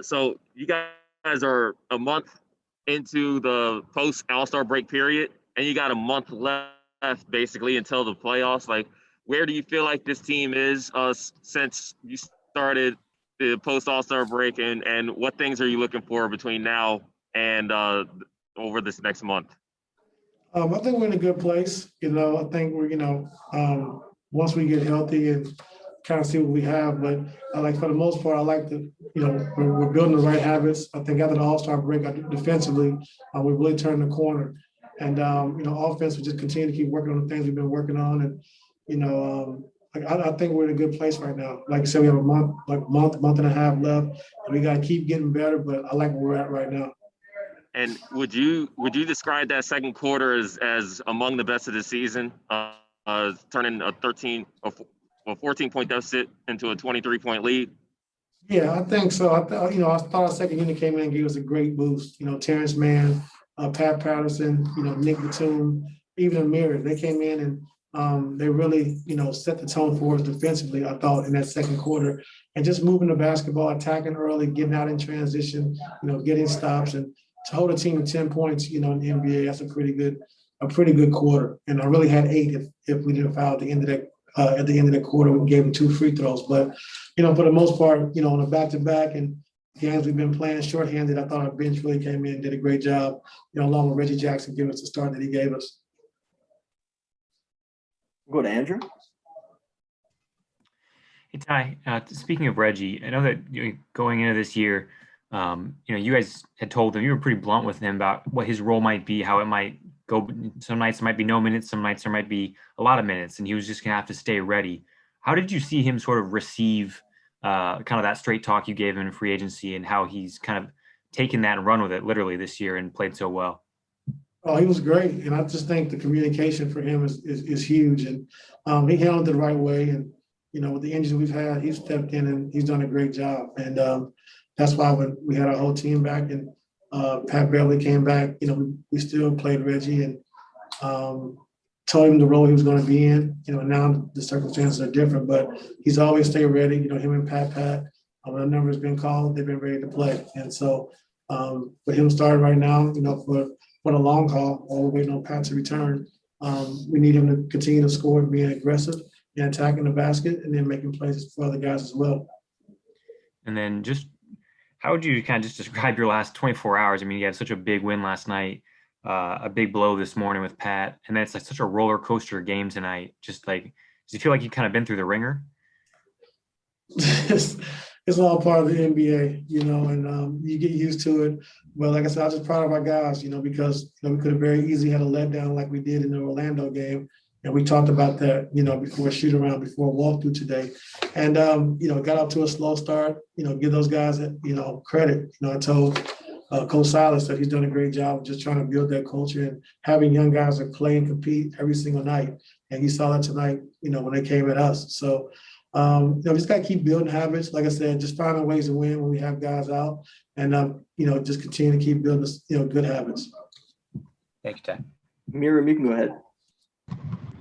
So you guys are a month into the post All-Star break period, and you got a month left basically until the playoffs. Like, where do you feel like this team is since you started the post All-Star break, and what things are you looking for between now and over this next month? I think we're in a good place. I think we're, once we get healthy and kind of see what we have, but like for the most part, I like the, we're building the right habits. I think after the All-Star break, defensively, we really turned the corner. And, offense, we just continue to keep working on the things we've been working on. And, I think we're in a good place right now. Like I said, we have a month and a half left, and we got to keep getting better, but I like where we're at right now. And would you describe that second quarter as among the best of the season, turning a 14-point deficit into a 23-point lead? Yeah, I think so. I thought our second unit came in and gave us a great boost. Terrence Mann, Pat Patterson, Nick Batum, even Amir, they came in and they really, set the tone for us defensively, I thought, in that second quarter. And just moving the basketball, attacking early, getting out in transition, getting stops, and to hold a team to 10 points, in the NBA, that's a pretty good quarter. And I really had 8 if we didn't foul at the end of the quarter. We gave them 2 free throws. But, for the most part, on a back-to-back and games we've been playing shorthanded, I thought our bench really came in and did a great job, along with Reggie Jackson giving us the start that he gave us. Go to Andrew. Hey, Ty, speaking of Reggie, I know that going into this year, you guys had told him, you were pretty blunt with him about what his role might be, how it might go. Some nights there might be no minutes, some nights there might be a lot of minutes, and he was just going to have to stay ready. How did you see him sort of receive kind of that straight talk you gave him in free agency, and how he's kind of taken that and run with it literally this year and played so well? Oh, he was great, and I just think the communication for him is huge, and he handled it the right way. And with the injuries we've had, he's stepped in and he's done a great job. And that's why when we had our whole team back and Pat Beverly came back, we still played Reggie and told him the role he was going to be in. Now the circumstances are different, but he's always stayed ready. Him and Pat, when a number has been called, they've been ready to play. And so with him starting right now, for the long haul, while we're waiting on Pat to return, we need him to continue to score, being aggressive and attacking the basket, and then making plays for other guys as well. And then just how would you kind of just describe your last 24 hours? I mean, you had such a big win last night, a big blow this morning with Pat, and then it's like such a roller coaster game tonight. Just like, does you feel like you've kind of been through the ringer? It's all part of the NBA, and you get used to it. But like I said, I'm just proud of our guys, because we could have very easily had a letdown like we did in the Orlando game. And we talked about that, before shoot around, before walkthrough today. And, got up to a slow start, give those guys, credit. I told Coach Silas that he's done a great job of just trying to build that culture and having young guys that play and compete every single night. And you saw that tonight, when they came at us. So, we just got to keep building habits. Like I said, just finding ways to win when we have guys out and, just continue to keep building, good habits. Thank you, Ty. Miriam, you can go ahead.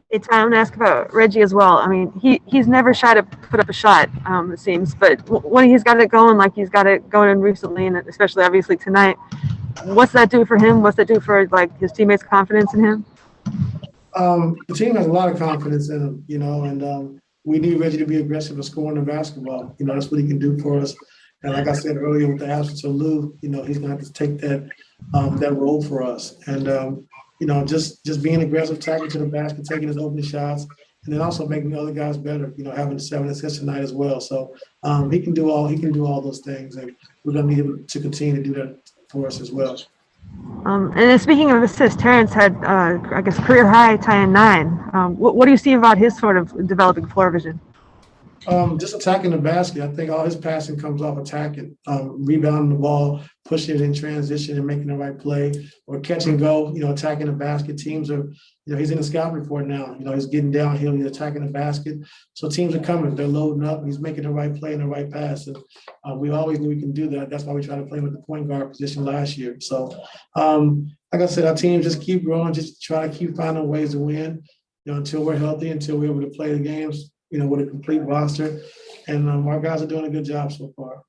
Hey, Ty, I'm going to ask about Reggie as well. I mean, he's never shy to put up a shot, it seems. But when he's got it going, like he's got it going in recently, and especially obviously tonight, what's that do for him? What's that do for, like, his teammates' confidence in him? The team has a lot of confidence in him, and we need Reggie to be aggressive and scoring the basketball. That's what he can do for us. And like I said earlier, with the absence of Lou, he's going to have to take that role for us. And, just being aggressive, tackling to the basket, taking his open shots, and then also making the other guys better, having 7 assists tonight as well. So he can do all those things. And we're going to need him to continue to do that for us as well. And then speaking of assists, Terrence had, I guess, career high tying 9. What do you see about his sort of developing floor vision? Just attacking the basket. I think all his passing comes off attacking, rebounding the ball, pushing it in transition and making the right play, or catch and go, attacking the basket. Teams are, he's in the scout report now. He's getting downhill, he's attacking the basket. So teams are coming, they're loading up, he's making the right play and the right pass. And we always knew we can do that. That's why we tried to play him at the point guard position last year. So, like I said, our team just keep growing, just try to keep finding ways to win, until we're healthy, until we're able to play the games, with a complete roster. And our guys are doing a good job so far.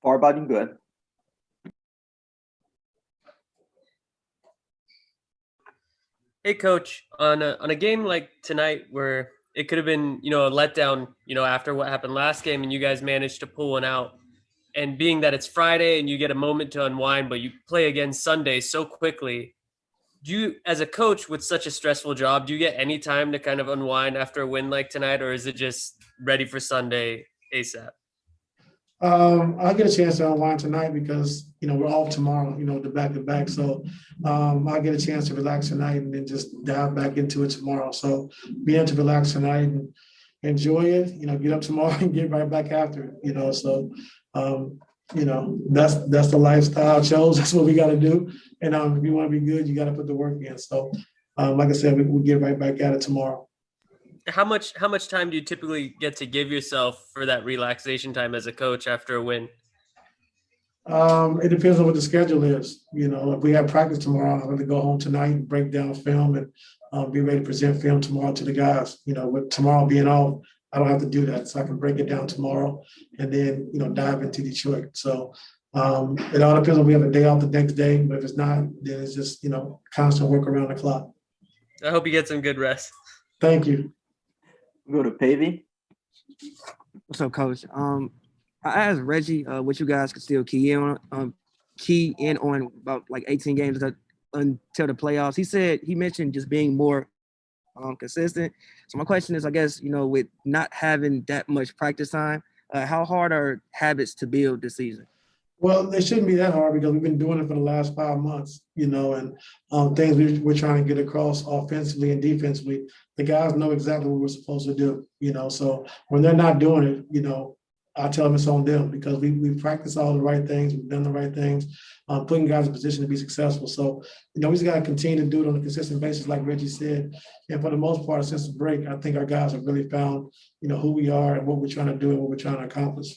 Farbod, you can go ahead. Hey, Coach, on a game like tonight where it could have been, a letdown, after what happened last game and you guys managed to pull one out, and being that it's Friday and you get a moment to unwind, but you play again Sunday so quickly, do you, as a coach with such a stressful job, do you get any time to kind of unwind after a win like tonight, or is it just ready for Sunday ASAP? I'll get a chance to unwind tonight because, we're off tomorrow, the back-to-back. So I'll get a chance to relax tonight and then just dive back into it tomorrow. So be able to relax tonight and enjoy it, get up tomorrow and get right back after it, So, that's the lifestyle I chose. That's what we got to do. And if you want to be good, you got to put the work in. So, like I said, we'll get right back at it tomorrow. How much time do you typically get to give yourself for that relaxation time as a coach after a win? It depends on what the schedule is. If we have practice tomorrow, I'm going to go home tonight and break down film and be ready to present film tomorrow to the guys. With tomorrow being off, I don't have to do that. So I can break it down tomorrow and then, dive into Detroit. So it all depends on we have a day off the next day. But if it's not, then it's just, constant work around the clock. I hope you get some good rest. Thank you. Go to Pavey. What's up, Coach? I asked Reggie what you guys could still key in on about like 18 games until the playoffs. He mentioned just being more consistent. So my question is, I guess, with not having that much practice time, how hard are habits to build this season? Well, they shouldn't be that hard because we've been doing it for the last 5 months, and things we're trying to get across offensively and defensively. The guys know exactly what we're supposed to do, So when they're not doing it, I tell them it's on them because we practice all the right things, we've done the right things, putting guys in position to be successful. So, we just got to continue to do it on a consistent basis, like Reggie said. And for the most part, since the break, I think our guys have really found, who we are and what we're trying to do and what we're trying to accomplish.